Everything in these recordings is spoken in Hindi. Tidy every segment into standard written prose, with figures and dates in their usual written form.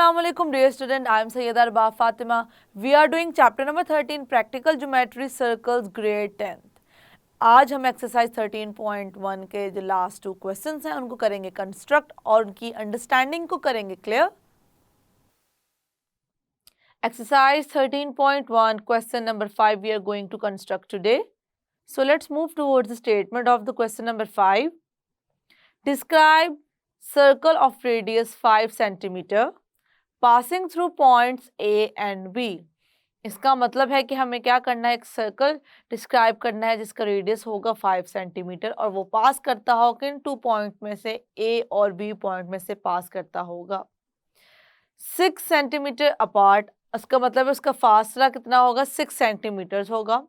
Assalamualaikum dear student, I am Sayyida Arbaab Fatima. We are doing chapter number 13 practical geometry circles grade 10th. आज हम एक्सरसाइज 13.1 के जो लास्ट 2 क्वेश्चंस हैं उनको करेंगे कंस्ट्रक्ट और उनकी अंडरस्टैंडिंग को करेंगे clear. Exercise 13.1 question number 5 we are going to construct today. So let's move towards the statement of the question number 5. Describe circle of radius 5 centimeter passing through points A and B. इसका मतलब है कि हमें क्या करना है, एक सर्कल डिस्क्राइब करना है जिसका रेडियस होगा 5 सेंटीमीटर और वो पास करता होगा इन 2 पॉइंट में से A और B पॉइंट में से पास करता होगा 6 सेंटीमीटर अपार्ट. इसका मतलब है उसका फासला कितना होगा, 6 सेंटीमीटर होगा.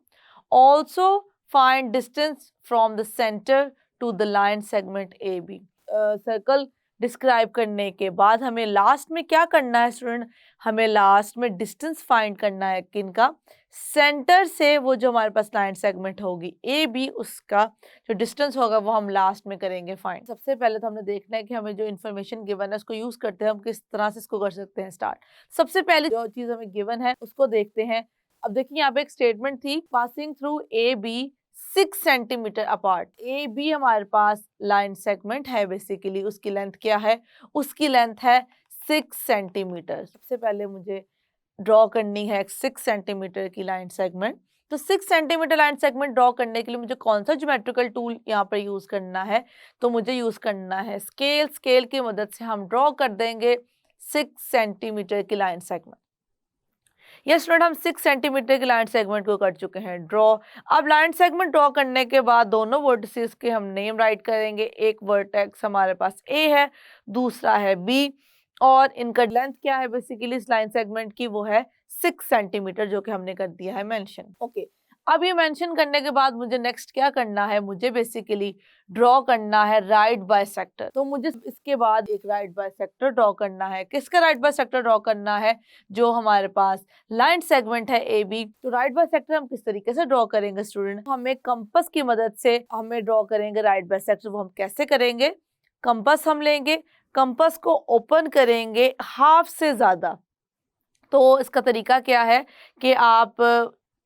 Also find distance from the centre to the line segment A B. Circle describe करने के बाद हमें लास्ट में क्या करना है स्टूडेंट, हमें लास्ट में डिस्टेंस फाइंड करना है किनका, सेंटर से वो जो हमारे पास लाइन सेगमेंट होगी ए बी, उसका जो डिस्टेंस होगा वो हम लास्ट में करेंगे फाइंड. सबसे पहले तो हमने देखना है कि हमें जो इन्फॉर्मेशन गिवन है उसको यूज करते हैं हम किस तरह से इसको कर सकते हैं स्टार्ट. सबसे पहले जो चीज हमें गिवन है उसको देखते हैं. अब देखिए यहाँ पे एक स्टेटमेंट थी passing through A B 6 centimetre apart. A B हमारे पास लाइन सेगमेंट है, बेसिकली उसकी लेंथ क्या है, उसकी लेंथ है 6 सेंटीमीटर. सबसे पहले मुझे ड्रॉ करनी है 6 सेंटीमीटर की लाइन सेगमेंट. तो 6 सेंटीमीटर लाइन सेगमेंट ड्रॉ करने के लिए मुझे कौन सा ज्योमेट्रिकल टूल यहाँ पर यूज करना है, तो मुझे यूज करना है स्केल. स्केल की मदद से हम ड्रॉ कर देंगे 6 सेंटीमीटर की लाइन सेगमेंट. यस स्टूडेंट, हम 6 सेंटीमीटर की लाइन सेगमेंट को कर चुके हैं ड्रॉ. अब लाइन सेगमेंट ड्रॉ करने के बाद दोनों वर्टिसेस के हम नेम राइट करेंगे. एक वर्टेक्स हमारे पास ए है, दूसरा है बी, और इनका लेंथ क्या है बेसिकली इस लाइन सेगमेंट की, वो है 6 सेंटीमीटर जो कि हमने कर दिया है मेंशन. ओके, अब ये मेंशन करने के बाद मुझे नेक्स्ट क्या करना है, मुझे बेसिकली ड्रॉ करना है राइट बाइसेक्टर. तो मुझे इसके बाद एक राइट बाइसेक्टर ड्रॉ करना है. किसका राइट बाइसेक्टर ड्रॉ करना है, जो हमारे पास लाइन सेगमेंट है ए बी. तो राइट बाइसेक्टर हम किस तरीके से ड्रॉ करेंगे स्टूडेंट, हमें कंपास की मदद से हमें ड्रॉ करेंगे राइट बाइसेक्टर. वो हम कैसे करेंगे, कंपास हम लेंगे, कंपास को ओपन करेंगे हाफ से ज्यादा. तो इसका तरीका क्या है कि आप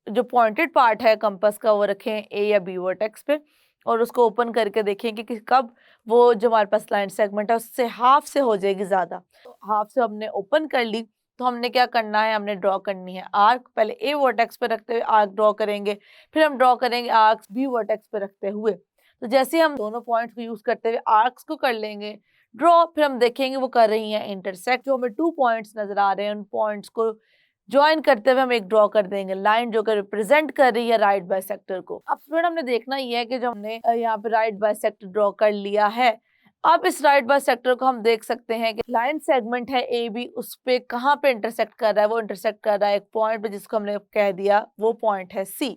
जो पॉइंटेड पार्ट है कंपास का वो रखें ए या बी वर्टेक्स पे और उसको ओपन करके देखें कि कब वो जो हमारे पास लाइन सेगमेंट है उससे हाफ से हो जाएगी ज़्यादा. तो हाफ से हमने ओपन कर ली. तो हमने क्या करना है, हमने ड्रॉ करनी है आर्क. पहले ए वर्टेक्स पे रखते हुए आर्क ड्रॉ करेंगे, फिर हम ड्रॉ करेंगे आर्क्स बी वर्टेक्स पे रखते हुए. तो जैसे हम दोनों पॉइंट्स को यूज़ करते हुए आर्क्स को कर लेंगे ड्रॉ, फिर हम देखेंगे वो कर रही हैं इंटरसेक्ट. जो हमें 2 पॉइंट्स नजर आ रहे हैं उन पॉइंट्स को ज्वाइन करते हुए हम एक ड्रॉ कर देंगे लाइन जो कि रिप्रेजेंट कर रही है राइट बाइसेक्टर को. अब स्टूडेंट हमने देखना ये है कि जो हमने यहाँ पे राइट बाइसेक्टर ड्रॉ कर लिया है, अब इस राइट बाइसेक्टर को हम देख सकते हैं कि लाइन सेगमेंट है ए बी, उस पे कहाँ पे इंटरसेक्ट कर रहा है, वो इंटरसेक्ट कर रहा है एक पॉइंट पे जिसको हमने कह दिया वो पॉइंट है सी.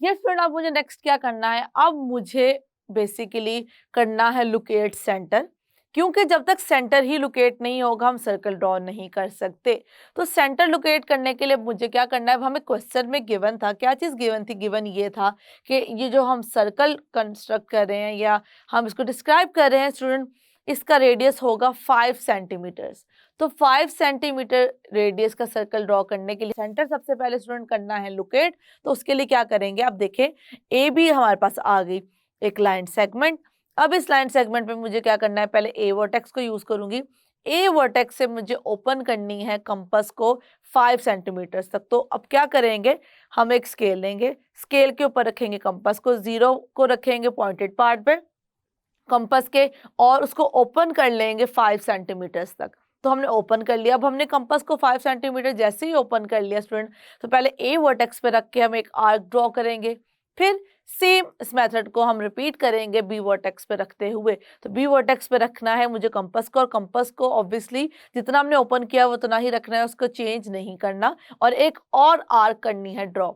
ये स्टूडेंट अब मुझे नेक्स्ट क्या करना है, अब मुझे बेसिकली करना है लोकेट सेंटर. क्योंकि जब तक सेंटर ही लोकेट नहीं होगा हम सर्कल ड्रॉ नहीं कर सकते. तो सेंटर लोकेट करने के लिए मुझे क्या करना है, हमें क्वेश्चन में गिवन था, क्या चीज़ गिवन थी, गिवन ये था कि ये जो हम सर्कल कंस्ट्रक्ट कर रहे हैं या हम इसको डिस्क्राइब कर रहे हैं स्टूडेंट, इसका रेडियस होगा 5 सेंटीमीटर्स. तो 5 सेंटीमीटर रेडियस का सर्कल ड्रॉ करने के लिए सेंटर सबसे पहले स्टूडेंट करना है लोकेट. तो उसके लिए क्या करेंगे, आप देखें ए बी हमारे पास आ गई एक लाइन सेगमेंट. अब इस लाइन सेगमेंट पे मुझे क्या करना है, पहले ए वर्टेक्स को यूज करूंगी. ए वर्टेक्स से मुझे ओपन करनी है कंपास को 5 सेंटीमीटर तक. तो अब क्या करेंगे, हम एक स्केल लेंगे, स्केल के ऊपर रखेंगे कंपास को, 0 को रखेंगे पॉइंटेड पार्ट पे कंपास के और उसको ओपन कर लेंगे 5 सेंटीमीटर तक. तो हमने ओपन कर लिया. अब हमने कंपास को 5 सेंटीमीटर जैसे ही ओपन कर लिया स्टूडेंट, तो पहले ए वर्टेक्स पे रख के हम एक आर्क ड्रॉ करेंगे, फिर सेम इस मेथड को हम रिपीट करेंगे बी वर्टेक्स पे रखते हुए. तो बी वर्टेक्स पे रखना है मुझे कंपास को, और कंपास को ऑब्वियसली जितना हमने ओपन किया वो उतना ही रखना है, उसको चेंज नहीं करना, और एक और आर्क करनी है ड्रॉ.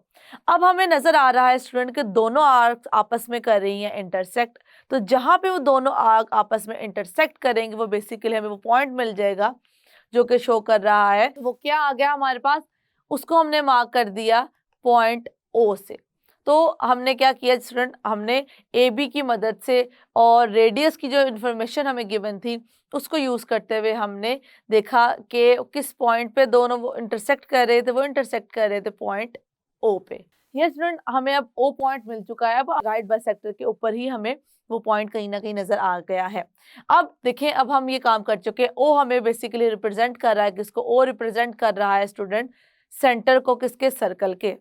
अब हमें नजर आ रहा है स्टूडेंट कि दोनों आर्क आपस में कर रही हैं इंटरसेक्ट. तो जहाँ पे वो दोनों आर्क आपस में इंटरसेक्ट करेंगे वो बेसिकली हमें वो पॉइंट मिल जाएगा जो कि शो कर रहा है. वो क्या आ गया हमारे पास, उसको हमने मार्क कर दिया पॉइंट ओ से. तो हमने क्या किया स्टूडेंट, हमने ए बी की मदद से और रेडियस की जो इन्फॉर्मेशन हमें गिवन थी उसको यूज़ करते हुए हमने देखा कि किस पॉइंट पे दोनों वो इंटरसेक्ट कर रहे थे। वो इंटरसेक्ट कर रहे थे पॉइंट ओ पे। ये स्टूडेंट हमें अब ओ पॉइंट मिल चुका है, अब राइट बाइसेक्टर के ऊपर ही हमें वो पॉइंट कहीं ना कहीं नजर आ गया है। अब देखें, अब हम ये काम कर चुके हैं। ओ हमें बेसिकली रिप्रेजेंट कर रहा है किसको, ओ रिप्रेजेंट कर रहा है स्टूडेंट सेंटर को, किसके, सर्कल के।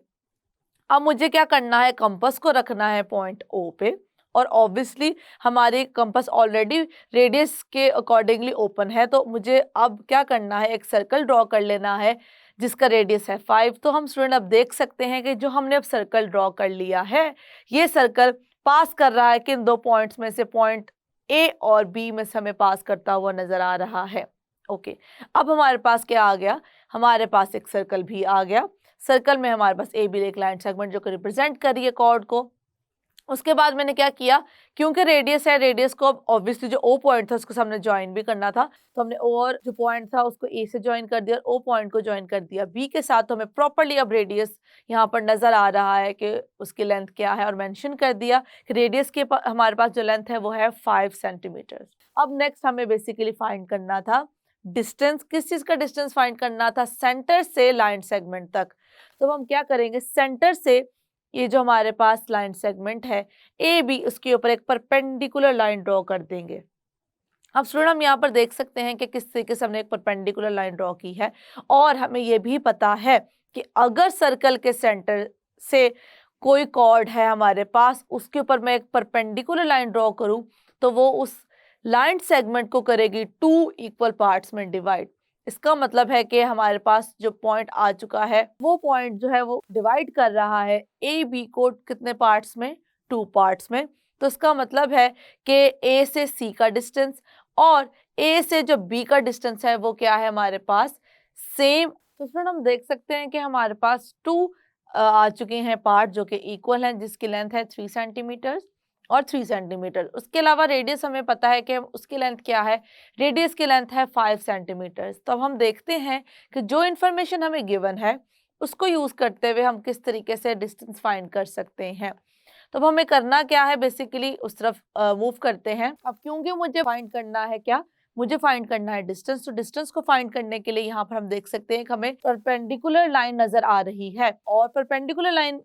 अब मुझे क्या करना है, कंपास को रखना है पॉइंट ओ पे, और ऑब्वियसली हमारी कंपास ऑलरेडी रेडियस के अकॉर्डिंगली ओपन है, तो मुझे अब क्या करना है, एक सर्कल ड्रॉ कर लेना है जिसका रेडियस है 5। तो हम स्टूडेंट अब देख सकते हैं कि जो हमने अब सर्कल ड्रॉ कर लिया है, ये सर्कल पास कर रहा है किन दो पॉइंट्स में से, पॉइंट ए और बी में से हमें पास करता हुआ नजर आ रहा है। ओके, अब हमारे पास क्या आ गया, हमारे पास एक सर्कल भी आ गया। सर्कल में हमारे पास ए बी एक लाइन सेगमेंट जो कि रिप्रेजेंट कर रही है कॉर्ड को। उसके बाद मैंने क्या किया, क्योंकि रेडियस है, रेडियस को अब ऑब्वियसली जो ओ पॉइंट था उसको हमने ज्वाइन भी करना था, तो हमने ओ और जो पॉइंट था उसको ए से ज्वाइन कर दिया और ओ पॉइंट को ज्वाइन कर दिया बी के साथ। तो हमें प्रॉपर्ली अब रेडियस यहाँ पर नजर आ रहा है कि उसकी लेंथ क्या है, और मेंशन कर दिया कि रेडियस के हमारे पास जो लेंथ है वो है 5 सेंटीमीटर। अब नेक्स्ट हमें बेसिकली फाइंड करना था डिस्टेंस। किस चीज का डिस्टेंस फाइंड करना था, सेंटर से लाइन सेगमेंट तक। तो हम क्या करेंगे, सेंटर से ये जो हमारे पास लाइन सेगमेंट है ए बी, उसके ऊपर एक परपेंडिकुलर लाइन ड्रॉ कर देंगे। अब स्टूडेंट हम यहाँ पर देख सकते हैं कि किस तरीके से हमने एक परपेंडिकुलर लाइन ड्रॉ की है, और हमें ये भी पता है कि अगर सर्कल के सेंटर से कोई कॉर्ड है हमारे पास, उसके ऊपर मैं एक परपेंडिकुलर लाइन ड्रॉ करूं तो वो उस लाइन सेगमेंट को करेगी 2 इक्वल पार्ट्स में डिवाइड। इसका मतलब है कि हमारे पास जो पॉइंट आ चुका है वो पॉइंट जो है वो डिवाइड कर रहा है ए बी को कितने पार्ट्स में, 2 पार्ट्स में। तो इसका मतलब है कि ए से सी का डिस्टेंस और ए से जो बी का डिस्टेंस है वो क्या है हमारे पास, सेम। तो स्टूडेंट हम देख सकते हैं कि हमारे पास 2 आ चुके हैं पार्ट जो कि इक्वल हैं, जिसकी लेंथ है 3 सेंटीमीटर और 3 सेंटीमीटर। उसके अलावा रेडियस हमें पता है कि उसकी लेंथ क्या है, रेडियस की लेंथ है 5 सेंटीमीटर। तो अब हम देखते हैं कि जो इन्फॉर्मेशन हमें गिवन है उसको यूज करते हुए हम किस तरीके से डिस्टेंस फाइंड कर सकते हैं। तो अब हमें करना क्या है, बेसिकली उस तरफ मूव करते हैं। अब क्योंकि मुझे फाइंड करना है क्या, मुझे फाइंड करना है डिस्टेंस, तो डिस्टेंस को फाइंड करने के लिए यहाँ पर हम देख सकते हैं कि हमें परपेंडिकुलर लाइन नजर आ रही है, और परपेंडिकुलर लाइन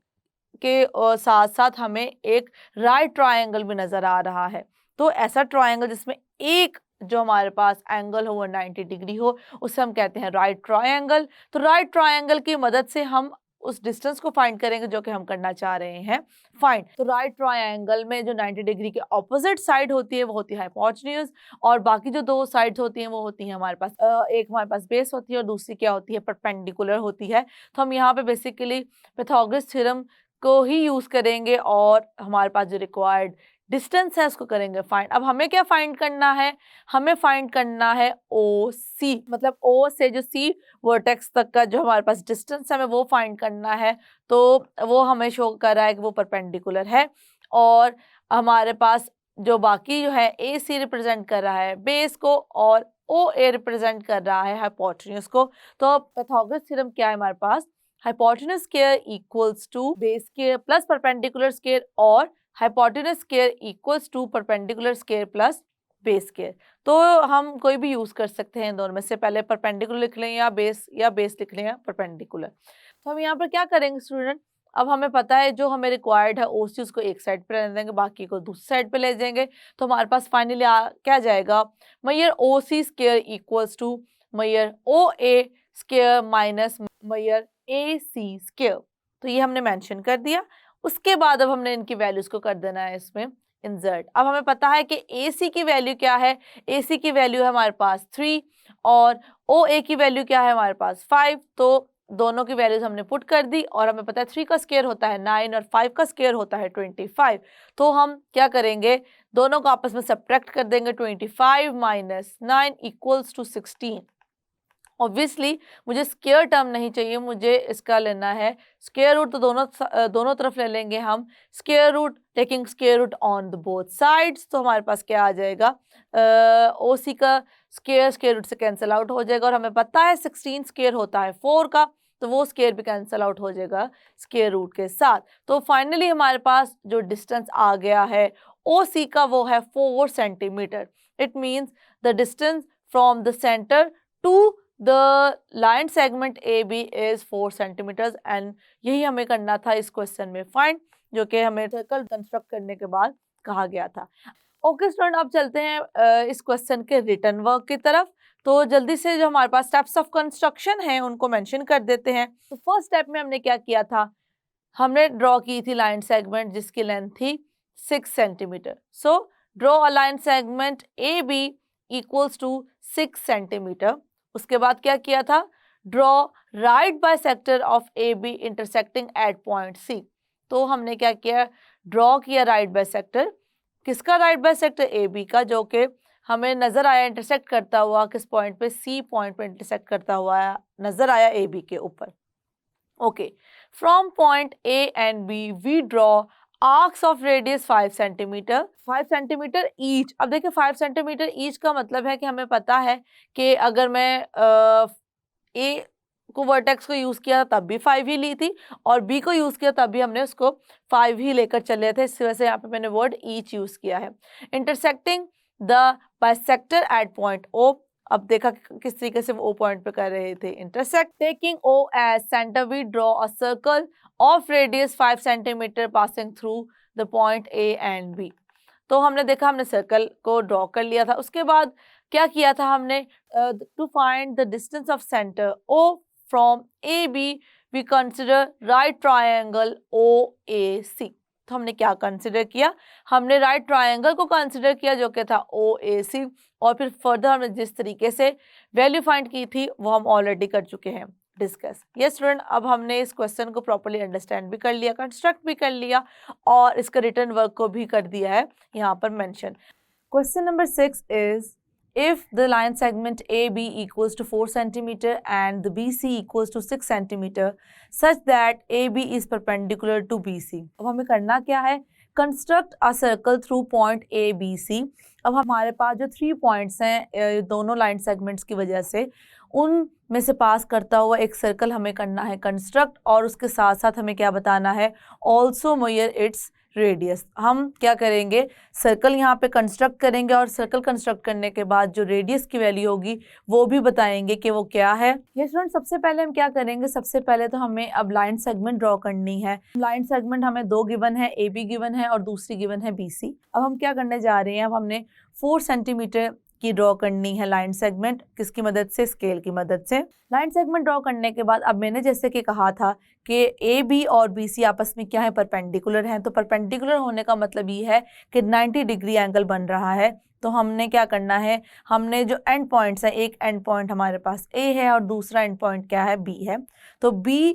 के साथ साथ हमें एक राइट ट्रायंगल भी नजर आ रहा है। तो ऐसा ट्रायंगल जिसमें एक जो हमारे पास एंगल हो वो 90 डिग्री हो, उसे हम कहते हैं राइट ट्रायंगल। तो राइट ट्रायंगल की मदद से हम उस डिस्टेंस को फाइंड करेंगे जो कि हम करना चाह रहे हैं फाइंड। तो राइट ट्रायंगल में जो 90 डिग्री के ऑपोजिट साइड होती है वो होती है हाइपोटेन्यूज, और बाकी जो 2 साइड्स होती हैं वो होती हैं हमारे पास एक हमारे पास बेस होती है और दूसरी क्या होती है, परपेंडिकुलर होती है। तो हम यहाँ पे बेसिकली पाइथागोरस थ्योरम को ही यूज करेंगे और हमारे पास जो रिक्वायर्ड डिस्टेंस है उसको करेंगे फाइंड। अब हमें क्या फाइंड करना है, हमें फाइंड करना है ओ सी, मतलब ओ से जो सी वर्टेक्स तक का जो हमारे पास डिस्टेंस है हमें वो फाइंड करना है। तो वो हमें शो कर रहा है कि वो परपेंडिकुलर है, और हमारे पास जो बाकी जो है ए सी रिप्रेजेंट कर रहा है बेस को और ओ ए रिप्रेजेंट कर रहा है हाइपोटेन्यूज को। तो पाइथागोरस थ्योरम क्या है हमारे पास, hypotenuse square equals to base square plus perpendicular square, और hypotenuse square equals to perpendicular square plus base square. तो हम कोई भी यूज कर सकते हैं दोनों में से, पहले परपेंडिकुलर लिख लें या बेस लिख लें या परपेंडिकुलर। तो हम यहाँ पर क्या करेंगे स्टूडेंट, अब हमें पता है जो हमें रिक्वायर्ड है ओ सी उसको एक साइड पे रहने देंगे, बाकी को दूसरी साइड पे ले जाएंगे। तो हमारे पास फाइनली क्या जाएगा, मैयर O C square equals to मैयर ओ ए स्क्वायर माइनस मैयर ए सी स्क्वायर। तो ये हमने मेंशन कर दिया। उसके बाद अब हमने इनकी वैल्यूज को कर देना है इसमें इंसर्ट। अब हमें पता है कि ए सी की वैल्यू क्या है, ए सी की वैल्यू है हमारे पास 3 और ओ ए की वैल्यू क्या है हमारे पास 5। तो दोनों की वैल्यूज हमने पुट कर दी, और हमें पता है 3 का स्क्वायर होता है 9 और 5 का स्क्वायर होता है 25। तो हम क्या करेंगे, दोनों को आपस में सब्ट्रैक्ट कर देंगे, 25 माइनस 9 इक्वल्स टू 16। ऑब्वियसली मुझे स्क्वायर टर्म नहीं चाहिए, मुझे इसका लेना है स्क्वायर रूट। तो दोनों तरफ ले लेंगे हम square root, taking square root on the both sides. तो हमारे पास क्या आ जाएगा, ओ सी का स्क्वायर रूट से कैंसिल आउट हो जाएगा, और हमें पता है 16 स्क्वायर होता है 4 का, तो वो स्क्वायर भी कैंसिल आउट हो जाएगा स्क्वायर रूट के साथ। तो फाइनली हमारे पास जो डिस्टेंस आ गया है OC का वो है 4 centimetre. It means the distance from the centre to the line segment AB is 4 centimetre and यही हमें करना था इस क्वेश्चन में फाइंड, जो कि हमें सर्कल कंस्ट्रक्ट करने के बाद कहा गया था। ओके स्टूडेंट, अब चलते हैं इस क्वेश्चन के रिटन वर्क की तरफ। तो जल्दी से जो हमारे पास स्टेप्स ऑफ कंस्ट्रक्शन हैं उनको मेंशन कर देते हैं। तो फर्स्ट स्टेप में हमने क्या किया था, हमने ड्रॉ की थी लाइन सेगमेंट जिसकी लेंथ थी 6 centimetre. So draw a line segment AB equals to 6 centimetre. उसके बाद क्या किया था, draw right bisector of AB intersecting at point C। तो हमने क्या किया, ड्रॉ किया राइट बाइसेक्टर, किसका राइट बाइसेक्टर AB का, जो कि हमें नजर आया इंटरसेक्ट करता हुआ किस पॉइंट पे, C पॉइंट पे इंटरसेक्ट करता हुआ नजर आया AB के ऊपर। Okay, from point A and B we draw arcs of radius 5 centimetre, 5 centimetre each. अब देखिए 5 सेंटीमीटर ईच का मतलब है कि हमें पता है कि अगर मैं A को वर्टेक्स को यूज किया तब भी 5 ही ली थी और B को यूज किया तब भी हमने उसको 5 ही लेकर चले थे, इस वजह से यहाँ पे मैंने वर्ड ईच यूज किया है। Intersecting the bisector at point O, अब देखा किस तरीके से वो O पॉइंट पे कर रहे थे intersect. Taking O as centre we draw a circle of radius 5 centimetre passing through the point A and B। तो हमने देखा, हमने सर्कल को ड्रॉ कर लिया था। उसके बाद क्या किया था हमने, to find the distance of centre O from AB we consider right triangle OAC। तो हमने क्या कंसिडर किया, हमने राइट ट्रायंगल को कंसिडर किया जो कि था OAC, और फिर फर्दर हमने जिस तरीके से वैल्यू फाइंड की थी वो हम ऑलरेडी कर चुके हैं डिस्कस। ये स्टूडेंट, अब हमने इस क्वेश्चन को प्रॉपर्ली अंडरस्टैंड भी कर लिया, कंस्ट्रक्ट भी कर लिया और इसका रिटर्न वर्क को भी कर दिया है यहाँ पर mention. Question number 6 is if the line segment AB equals to 4 centimeter and the BC equals to 6 centimeter such that AB is perpendicular to BC। अब हमें करना क्या है, construct a circle through point ABC। अब हमारे पास जो 3 पॉइंट्स हैं दोनों लाइन सेगमेंट्स की वजह से, उन में से पास करता हुआ एक सर्कल हमें करना है कंस्ट्रक्ट, और उसके साथ साथ हमें क्या बताना है, ऑल्सो मेजर इट्स रेडियस। हम क्या करेंगे, सर्कल यहाँ पे कंस्ट्रक्ट करेंगे और सर्कल कंस्ट्रक्ट करने के बाद जो रेडियस की वैल्यू होगी वो भी बताएंगे कि वो क्या है। ये स्टूडेंट, सबसे पहले हम क्या करेंगे, सबसे पहले तो हमें अब लाइन सेगमेंट ड्रॉ करनी है। लाइन सेगमेंट हमें 2 गिवन है, AB गिवन है और दूसरी गिवन है BC। अब हम क्या करने जा रहे हैं, अब हमने 4 सेंटीमीटर की ड्रॉ करनी है लाइन सेगमेंट, किसकी मदद से, स्केल की मदद से। लाइन सेगमेंट ड्रॉ करने के बाद अब मैंने जैसे कि कहा था कि AB और BC आपस में क्या है, परपेंडिकुलर हैं। तो परपेंडिकुलर होने का मतलब ये है कि 90 डिग्री एंगल बन रहा है। तो हमने क्या करना है, हमने जो एंड पॉइंट्स है, एक एंड पॉइंट हमारे पास A है और दूसरा एंड पॉइंट क्या है, B है। तो B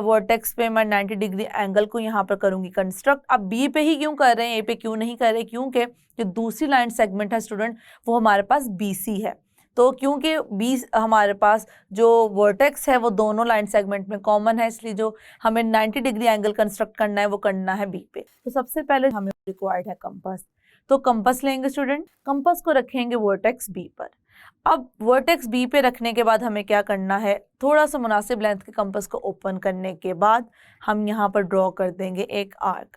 वर्टेक्स पे मैं 90 डिग्री एंगल को यहाँ पर करूँगी कंस्ट्रक्ट। अब B पे ही क्यों कर रहे हैं, A पे क्यों नहीं कर रहे, क्योंकि जो दूसरी लाइन सेगमेंट है स्टूडेंट वो हमारे पास BC है। तो क्योंकि B हमारे पास जो वर्टेक्स है वो दोनों लाइन सेगमेंट में कॉमन है, इसलिए जो हमें 90 डिग्री एंगल कंस्ट्रक्ट करना है वो करना है B पे। तो सबसे पहले हमें रिक्वायर्ड है कंपास। तो कंपास लेंगे स्टूडेंट, कंपास को रखेंगे वर्टेक्स B पर। अब वर्टेक्स B पे रखने के बाद हमें क्या करना है, थोड़ा सा मुनासिब लेंथ के कंपास को ओपन करने के बाद हम यहाँ पर ड्रॉ कर देंगे एक आर्क।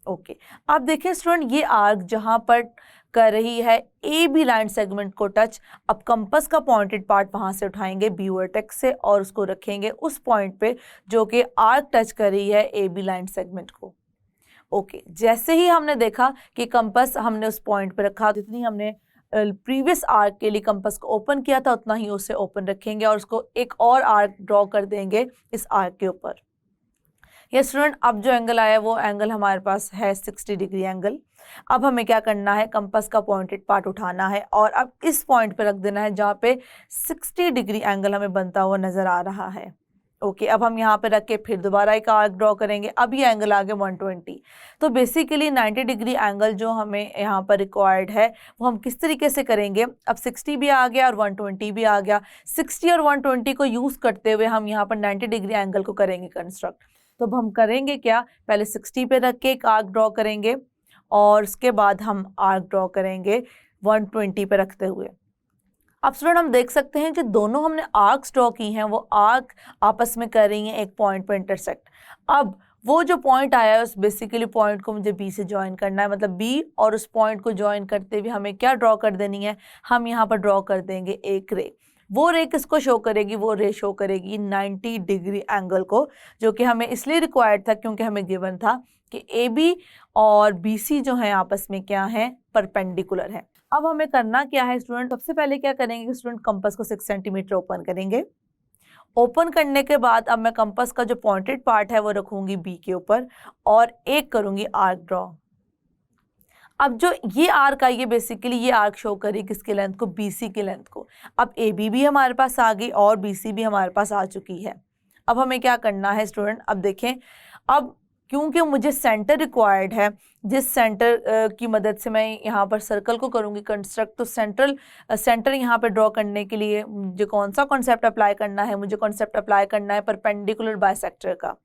ओके, अब देखिए स्टूडेंट, ये आर्क जहाँ पर कर रही है AB लाइन सेगमेंट को टच, अब कंपास का पॉइंटेड पार्ट वहाँ से उठाएंगे B वर्टेक्स से और उसको रखेंगे उस पॉइंट पे जो कि आर्क टच कर रही है AB लाइन सेगमेंट को। ओके, जैसे ही हमने देखा कि कंपास हमने उस पॉइंट पे रखा, जितनी हमने प्रीवियस आर्क के लिए कंपास को ओपन किया था उतना ही उसे ओपन रखेंगे और उसको एक और आर्क ड्रॉ कर देंगे इस आर्क के ऊपर। ये स्टूडेंट, अब जो एंगल आया वो एंगल हमारे पास है 60 डिग्री एंगल। अब हमें क्या करना है, कंपास का पॉइंटेड पार्ट उठाना है और अब इस पॉइंट पे रख देना है जहाँ पे 60 डिग्री एंगल हमें बनता हुआ नजर आ रहा है। ओके, अब हम यहाँ पे रख के फिर दोबारा एक आर्क ड्रॉ करेंगे। अब ये एंगल आ गया 120। तो बेसिकली 90 डिग्री एंगल जो हमें यहाँ पर रिक्वायर्ड है वो हम किस तरीके से करेंगे, अब 60 भी आ गया और 120 भी आ गया। 60 और 120 को यूज़ करते हुए हम यहाँ पर 90 डिग्री एंगल को करेंगे कंस्ट्रक्ट। तो अब हम करेंगे क्या, पहले 60 पे रख के एक आर्क ड्रॉ करेंगे और उसके बाद हम आर्क ड्रॉ करेंगे 120 पे रखते हुए। अब स्टूडेंट हम देख सकते हैं कि दोनों हमने आर्क्स ड्रॉ की हैं, वो आर्क आपस में कर रही हैं एक पॉइंट पर इंटरसेक्ट। अब वो जो पॉइंट आया है उस बेसिकली पॉइंट को मुझे बी से ज्वाइन करना है, मतलब बी और उस पॉइंट को ज्वाइन करते हुए हमें क्या ड्रॉ कर देनी है, हम यहाँ पर ड्रॉ कर देंगे एक रे। वो रे किसको शो करेगी, वो रे शो करेगी 90 डिग्री एंगल को, जो कि हमें इसलिए रिक्वायर्ड था क्योंकि हमें गिवन था कि ए बी और बी सी जो है आपस में क्या है, परपेंडिकुलर है। अब हमें करना क्या है स्टूडेंट, सबसे पहले क्या करेंगे स्टूडेंट, कंपास को 6 सेंटीमीटर ओपन करेंगे। ओपन करने के बाद अब मैं कंपास का जो पॉइंटेड पार्ट है वो रखूंगी बी के ऊपर और एक करूंगी आर्क ड्रॉ। अब जो ये आर्क आई है बेसिकली ये आर्क शो करी किसकी लेंथ को, बीसी की लेंथ को। अब ए बी भी हमारे पास आ गई और बीसी भी हमारे पास आ चुकी है। अब हमें क्या करना है स्टूडेंट, अब देखें, अब क्योंकि मुझे सेंटर रिक्वायर्ड है, जिस सेंटर की मदद से मैं यहाँ पर सर्कल को करूँगी कंस्ट्रक्ट, तो सेंटर यहाँ पर ड्रॉ करने के लिए मुझे कौन सा कॉन्सेप्ट अप्लाई करना है, मुझे कॉन्सेप्ट अप्लाई करना है परपेंडिकुलर बाइसेक्टर का।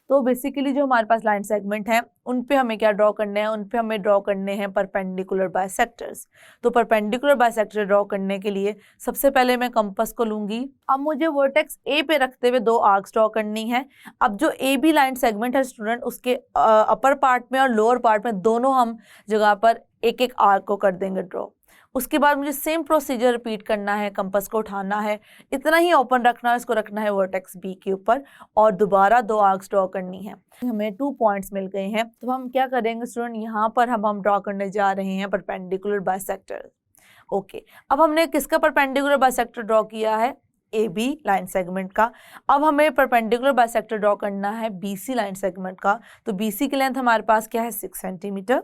तो बेसिकली जो हमारे पास लाइन सेगमेंट हैं उन पे हमें क्या ड्रॉ करने हैं, उन पे हमें ड्रॉ करने हैं परपेंडिकुलर बाइसेक्टर्स। तो परपेंडिकुलर बाइसेक्टर ड्रॉ करने के लिए सबसे पहले मैं कंपास को लूंगी। अब मुझे वर्टेक्स ए पे रखते हुए 2 आर्क्स ड्रॉ करनी है। अब जो ए बी लाइन सेगमेंट है स्टूडेंट, उसके अपर पार्ट में और लोअर पार्ट में दोनों हम जगह पर एक एक आर्क को कर देंगे ड्रॉ। उसके बाद मुझे सेम प्रोसीजर रिपीट करना है, कंपास को उठाना है, इतना ही ओपन रखना है, इसको रखना है वर्टेक्स बी के ऊपर और दोबारा 2 आर्क्स ड्रॉ करनी है। हमें 2 पॉइंट्स मिल गए हैं, तो हम क्या करेंगे स्टूडेंट, यहाँ पर हम ड्रॉ करने जा रहे हैं परपेंडिकुलर बाइसेक्टर। ओके, अब हमने किसका परपेंडिकुलर बाइसेक्टर ड्रॉ किया है, ए बी लाइन सेगमेंट का। अब हमें परपेंडिकुलर बाइसेक्टर ड्रॉ करना है बी सी लाइन सेगमेंट का। तो बी सी की लेंथ हमारे पास क्या है, 6 सेंटीमीटर।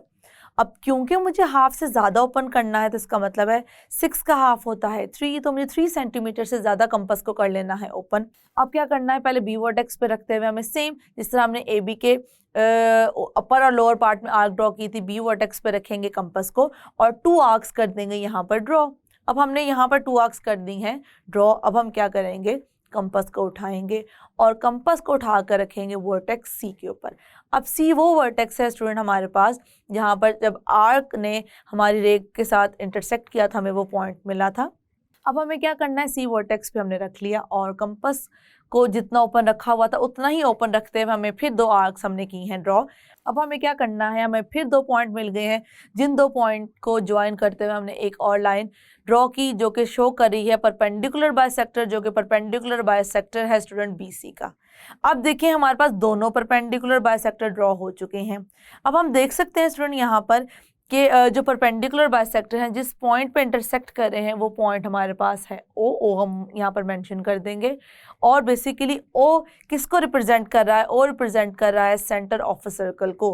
अब क्योंकि मुझे हाफ से ज़्यादा ओपन करना है तो इसका मतलब है 6 का हाफ होता है 3, तो मुझे 3 सेंटीमीटर से ज़्यादा कंपास को कर लेना है ओपन। अब क्या करना है, पहले बी वर्टेक्स पे रखते हुए हमें सेम जिस तरह हमने ए बी के अपर और लोअर पार्ट में आर्क ड्रॉ की थी, बी वर्टेक्स पे रखेंगे कंपास को और 2 आर्क्स कर देंगे यहाँ पर ड्रॉ। अब हमने यहाँ पर 2 आर्क्स कर दी हैं ड्रॉ। अब हम क्या करेंगे, कंपास को उठाएंगे और कंपास को उठा कर रखेंगे वर्टेक्स सी के ऊपर। अब सी वो वर्टेक्स है स्टूडेंट हमारे पास जहाँ पर जब आर्क ने हमारी रेख के साथ इंटरसेक्ट किया था हमें वो पॉइंट मिला था। अब हमें क्या करना है, सी वर्टेक्स पे हमने रख लिया और कंपास को जितना ओपन रखा हुआ था उतना ही ओपन रखते हुए हमें फिर 2 आर्क्स हमने की हैं ड्रॉ। अब हमें क्या करना है, हमें फिर 2 पॉइंट मिल गए हैं, जिन 2 पॉइंट को ज्वाइन करते हुए हमने एक और लाइन ड्रॉ की जो कि शो कर रही है परपेंडिकुलर बाइसेक्टर, जो कि परपेंडिकुलर बाइसेक्टर है स्टूडेंट बीसी का। अब देखिए हमारे पास दोनों परपेंडिकुलर बाइसेक्टर ड्रॉ हो चुके हैं। अब हम देख सकते हैं स्टूडेंट यहाँ पर कि जो परपेंडिकुलर बाइसेक्टर हैं जिस पॉइंट पे इंटरसेक्ट कर रहे हैं वो पॉइंट हमारे पास है ओ हम यहाँ पर मेंशन कर देंगे। और बेसिकली ओ किसको रिप्रेजेंट कर रहा है, ओ रिप्रेजेंट कर रहा है सेंटर ऑफ अ सर्कल को।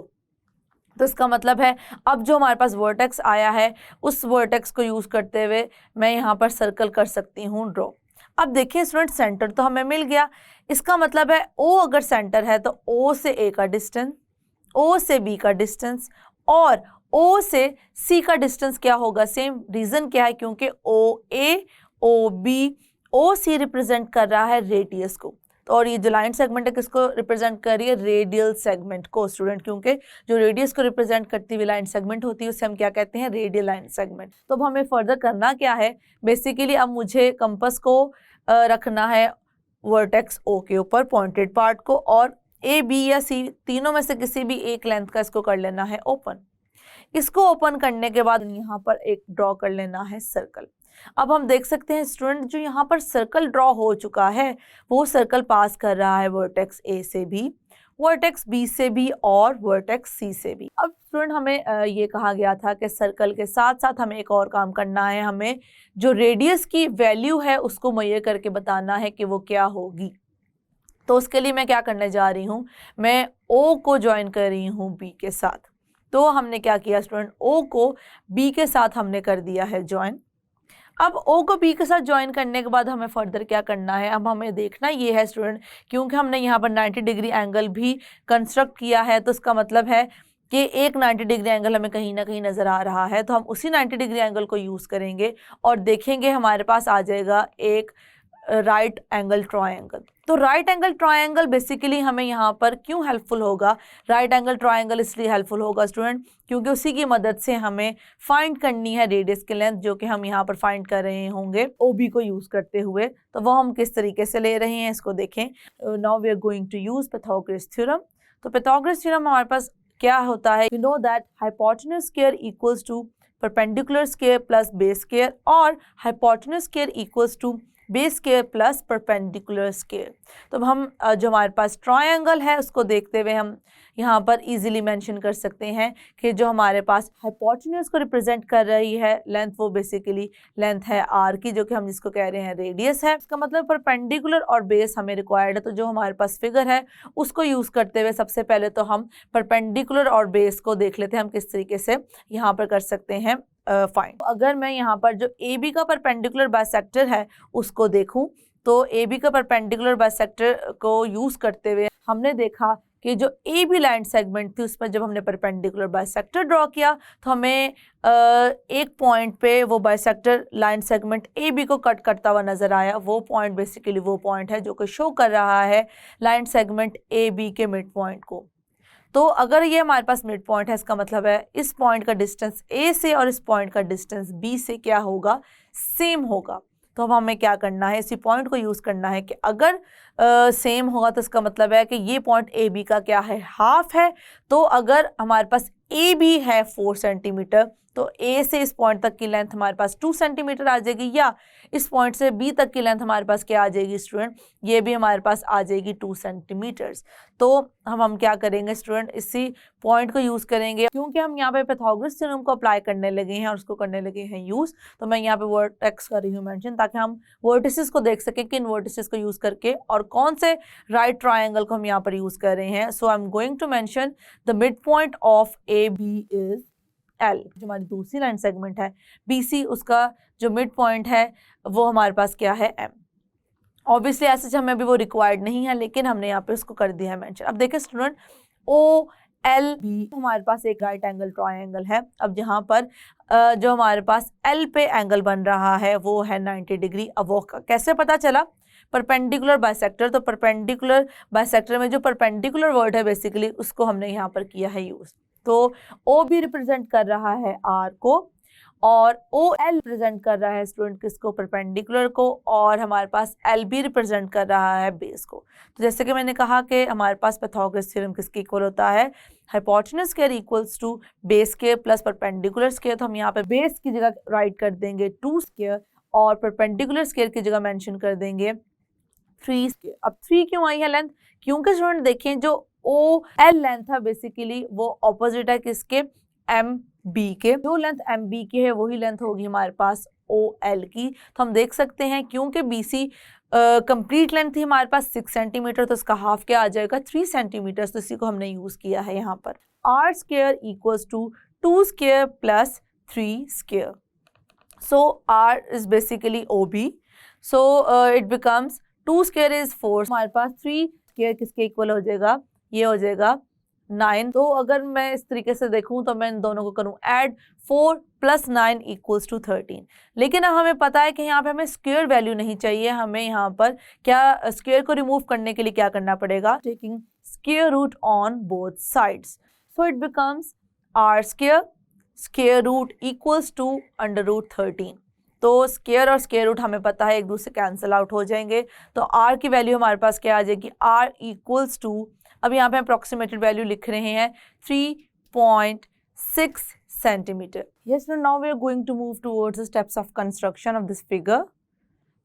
तो इसका मतलब है अब जो हमारे पास वर्टेक्स आया है उस वर्टेक्स को यूज़ करते हुए मैं यहाँ पर सर्कल कर सकती हूँ ड्रॉ। अब देखिए स्टूडेंट सेंटर तो हमें मिल गया, इसका मतलब है ओ अगर सेंटर है तो ओ से ए का डिस्टेंस, ओ से बी का डिस्टेंस और ओ से सी का डिस्टेंस क्या होगा सेम। रीज़न क्या है, क्योंकि ओ ए ओ बी ओ सी रिप्रेजेंट कर रहा है रेडियस को, तो और ये जो लाइन सेगमेंट है किसको रिप्रेजेंट कर रही है, रेडियल सेगमेंट को स्टूडेंट, क्योंकि जो रेडियस को रिप्रेजेंट करती हुई लाइन सेगमेंट होती है उसे हम क्या कहते हैं, रेडियल लाइन सेगमेंट। तो अब हमें फर्दर करना क्या है, बेसिकली अब मुझे कंपास को रखना है वर्टेक्स ओ के ऊपर पॉइंटेड पार्ट को और ए बी या सी तीनों में से किसी भी एक लेंथ का इसको कर लेना है ओपन। इसको ओपन करने के बाद यहाँ पर एक ड्रॉ कर लेना है सर्कल। अब हम देख सकते हैं स्टूडेंट जो यहाँ पर सर्कल ड्रॉ हो चुका है वो सर्कल पास कर रहा है वर्टेक्स ए से भी, वर्टेक्स बी से भी और वर्टेक्स सी से भी। अब स्टूडेंट हमें ये कहा गया था कि सर्कल के साथ साथ हमें एक और काम करना है, हमें जो रेडियस की वैल्यू है उसको मुहैया करके बताना है कि वो क्या होगी। तो उसके लिए मैं क्या करने जा रही हूँ, मैं ओ को ज्वाइन कर रही हूँ बी के साथ। तो हमने क्या किया स्टूडेंट, ओ को बी के साथ हमने कर दिया है ज्वाइन। अब ओ को बी के साथ ज्वाइन करने के बाद हमें फर्दर क्या करना है, अब हमें देखना ये है स्टूडेंट, क्योंकि हमने यहाँ पर 90 डिग्री एंगल भी कंस्ट्रक्ट किया है तो इसका मतलब है कि एक 90 डिग्री एंगल हमें कहीं ना कहीं नज़र आ रहा है, तो हम उसी 90 डिग्री एंगल को यूज़ करेंगे और देखेंगे हमारे पास आ जाएगा एक राइट एंगल ट्रायंगल। तो राइट एंगल ट्रायंगल बेसिकली हमें यहाँ पर क्यों हेल्पफुल होगा? राइट एंगल ट्रायंगल इसलिए हेल्पफुल होगा स्टूडेंट क्योंकि उसी की मदद से हमें फाइंड करनी है रेडियस की लेंथ, जो कि हम यहाँ पर फाइंड कर रहे होंगे OB को यूज करते हुए। तो वो हम किस तरीके से ले रहे हैं इसको देखें। Now we are going to use Pythagoras theorem. तो पाइथागोरस थ्योरम हमारे पास क्या होता है? You know that hypotenuse square equals to perpendicular square plus base square और hypotenuse square equals to base square plus perpendicular square. तो हम जो हमारे पास ट्रायंगल है उसको देखते हुए हम यहाँ पर इजीली मेंशन कर सकते हैं कि जो हमारे पास हाइपोटेन्यूज को रिप्रेजेंट कर रही है लेंथ, वो बेसिकली लेंथ है r की, जो कि हम जिसको कह रहे हैं रेडियस है। इसका मतलब परपेंडिकुलर और बेस हमें रिक्वायर्ड है। तो जो हमारे पास फिगर है उसको यूज करते हुए सबसे पहले तो हम परपेंडिकुलर और बेस को देख लेते हैं हम किस तरीके से यहाँ पर कर सकते हैं फाइंड। अगर मैं यहाँ पर जो AB का परपेंडिकुलर बाइसेक्टर है उसको देखूं तो AB का परपेंडिकुलर बाइसेक्टर को यूज करते हुए हमने देखा कि जो AB लाइन सेगमेंट थी उसमें जब हमने परपेंडिकुलर बाइसेक्टर ड्रॉ किया तो हमें एक पॉइंट पे वो बाइसेक्टर लाइन सेगमेंट AB को कट करता हुआ नजर आया। वो पॉइंट बेसिकली वो पॉइंट है जो कि शो कर रहा है लाइन सेगमेंट AB के मिड पॉइंट को। तो अगर ये हमारे पास मिड पॉइंट है इसका मतलब है इस पॉइंट का डिस्टेंस A से और इस पॉइंट का डिस्टेंस B से क्या होगा? सेम होगा। तो अब हमें क्या करना है? इसी पॉइंट को यूज करना है कि अगर सेम होगा तो इसका मतलब है कि ये पॉइंट AB का क्या है? हाफ है। तो अगर हमारे पास AB है 4 सेंटीमीटर तो A से इस पॉइंट तक की लेंथ हमारे पास 2 सेंटीमीटर आ जाएगी, या इस पॉइंट से B तक की लेंथ हमारे पास क्या आ जाएगी स्टूडेंट? ये भी हमारे पास आ जाएगी 2 सेंटीमीटर्स। तो हम क्या करेंगे स्टूडेंट? इसी पॉइंट को यूज करेंगे क्योंकि हम यहाँ पे पाइथागोरस थ्योरम को अप्लाई करने लगे हैं और उसको करने लगे हैं यूज। तो मैं यहाँ पे वर्टेक्स कर रही हूँ मेंशन ताकि हम वर्टिसेस को देख सकें कि इन वर्टिसेस को यूज करके और कौन से राइट ट्रायंगल को हम यहाँ पर यूज कर रहे हैं। So I am going to mention the mid point of AB is L। जो हमारी दूसरी लाइन सेगमेंट है BC, उसका जो मिड पॉइंट है वो हमारे पास क्या है? M। ऑब्वियसली ऐसे हमें भी वो रिक्वायर्ड नहीं है लेकिन हमने यहाँ पे उसको कर दिया है मेंशन। अब देखिए स्टूडेंट OLB हमारे पास एक राइट एंगल ट्रायंगल है। अब जहाँ पर जो हमारे पास L पे एंगल बन रहा है वो है 90 डिग्री। अब वो कैसे पता चला? Perpendicular bisector. तो परपेंडिकुलर बाइसेक्टर में जो परपेंडिकुलर वर्ड है बेसिकली उसको हमने यहाँ पर किया है यूज। तो OB रिप्रेजेंट कर रहा है R को और OL रिप्रेजेंट कर रहा है स्टूडेंट किसको? परपेंडिकुलर को। और हमारे पास LB रिप्रेजेंट कर रहा है बेस को। तो जैसे कि मैंने कहा कि हमारे पास पाइथागोरस थ्योरम किसके इक्वल होता है? Hypotenuse square equals to base square plus perpendicular square. तो हम यहाँ पे बेस की जगह राइट कर देंगे 2 स्क्वायर और परपेंडिकुलर स्क्वायर की जगह मेंशन कर देंगे 3 स्क्वायर। अब 3 क्यों आई है लेंथ? क्योंकि स्टूडेंट देखें जो OL लेंथ है बेसिकली वो ऑपोजिट है किसके? MB के। जो लेंथ MB की है वही लेंथ होगी हमारे पास OL की। तो हम देख सकते हैं क्योंकि BC कंप्लीट लेंथ थी हमारे पास 6 सेंटीमीटर तो उसका हाफ क्या आ जाएगा? 3 सेंटीमीटर। तो इसी को हमने यूज किया है यहाँ पर। R square equals to 2 square plus 3 square. So R is basically OB। So it becomes 2 square is 4। हमारे पास 3 स्क्वायर किसके इक्वल हो जाएगा? ये हो जाएगा 9। तो अगर मैं इस तरीके से देखूं तो मैं इन दोनों को करूं ऐड 4 + 9 = 13। लेकिन अब हमें पता है कि यहाँ पे हमें स्क्वायर वैल्यू नहीं चाहिए। हमें यहाँ पर क्या स्क्वायर को रिमूव करने के लिए क्या करना पड़ेगा? Taking square root on both sides. So it becomes R square square root equals to √13। तो स्क्वायर और स्क्वायर रूट हमें पता है एक दूसरे कैंसिल आउट हो जाएंगे। तो R की वैल्यू हमारे पास क्या आ जाएगी? R इक्वल्स टू, अब यहाँ पे अप्रॉक्सीमेटेड वैल्यू लिख रहे हैं 3.6 centimetre. Yes, now we are going to move towards the steps of construction of this figure.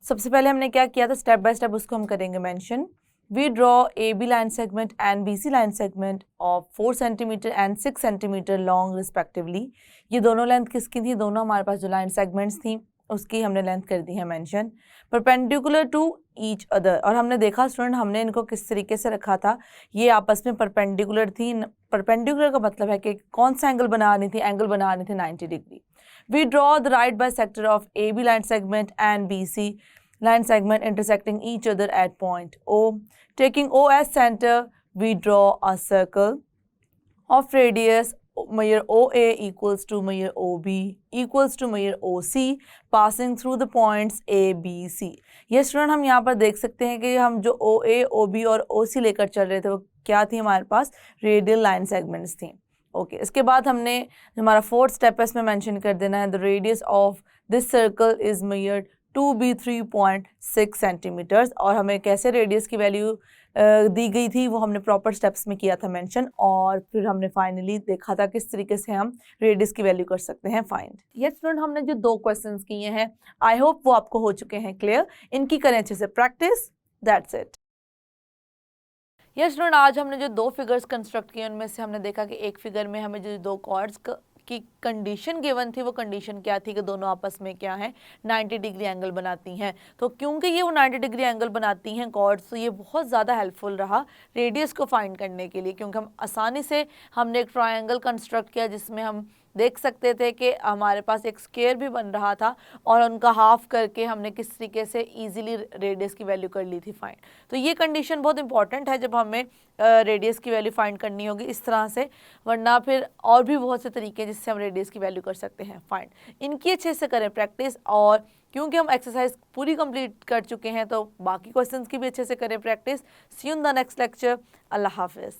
सबसे पहले हमने क्या किया था? स्टेप बाय स्टेप उसको हम करेंगे mention. We draw AB line segment and BC line segment of 4 centimeter and 6 centimeter long respectively। ये दोनों लेंथ किसकी थी? दोनों हमारे पास जो लाइन सेगमेंट्स थी उसकी हमने लेंथ कर दी है mention. Perpendicular to each other, और हमने देखा स्टूडेंट हमने इनको किस तरीके से रखा था, ये आपस में परपेंडिकुलर थी। परपेंडिकुलर का मतलब है कि कौन सा एंगल बना रही थी? एंगल बना रही थी 90 degree. We draw the right bisector of AB line segment and BC line segment intersecting each other at point O. Taking O as center, we draw a circle of radius measure OA equals to measure OB equals to measure OC passing through the points A, B, C. ये स्टूडेंट हम यहाँ पर देख सकते हैं कि हम जो OA, OB और OC लेकर चल रहे थे वो क्या थी हमारे पास, रेडियल लाइन सेगमेंट्स थी. ओके इसके बाद हमने हमारा फोर्थ स्टेप है इसमें मेंशन कर देना है the radius of this circle is measured to be 3.6 centimetres. और हमें कैसे रेडियस की वैल्यू दी गई थी वो हमने प्रॉपर स्टेप्स में किया था मेंशन, और फिर हमने फाइनली देखा था किस तरीके से हम रेडियस की वैल्यू कर सकते हैं फाइंड. ये स्टूडेंट हमने जो 2 क्वेश्चंस किए हैं आई होप वो आपको हो चुके हैं क्लियर. इनकी करें अच्छे से प्रैक्टिस. That's it. ये स्टूडेंट आज हमने जो 2 फिगर्स कंस्ट्रक्ट किए उनमें से हमने देखा कि एक फिगर में हमें जो 2 कॉर्ड्स की कंडीशन गिवन थी वो कंडीशन क्या थी कि दोनों आपस में क्या है 90 डिग्री एंगल बनाती हैं. तो क्योंकि ये वो 90 डिग्री एंगल बनाती हैं कॉर्ड्स, तो ये बहुत ज़्यादा हेल्पफुल रहा रेडियस को फाइंड करने के लिए, क्योंकि हम आसानी से हमने एक ट्रायंगल कंस्ट्रक्ट किया जिसमें हम देख सकते थे कि हमारे पास एक स्क्वायर भी बन रहा था और उनका हाफ करके हमने किस तरीके से इजीली रेडियस की वैल्यू कर ली थी फाइंड. तो ये कंडीशन बहुत इंपॉर्टेंट है जब हमें रेडियस की वैल्यू फाइंड करनी होगी इस तरह से, वरना फिर और भी बहुत से तरीके हैं जिससे हम रेडियस की वैल्यू कर सकते हैं फाइंड. इनकी अच्छे से करें प्रैक्टिस, और क्योंकि हम एक्सरसाइज पूरी कंप्लीट कर चुके हैं तो बाकी क्वेश्चंस की भी अच्छे से करें practice. See you in the next lecture. अल्लाह हाफिज़.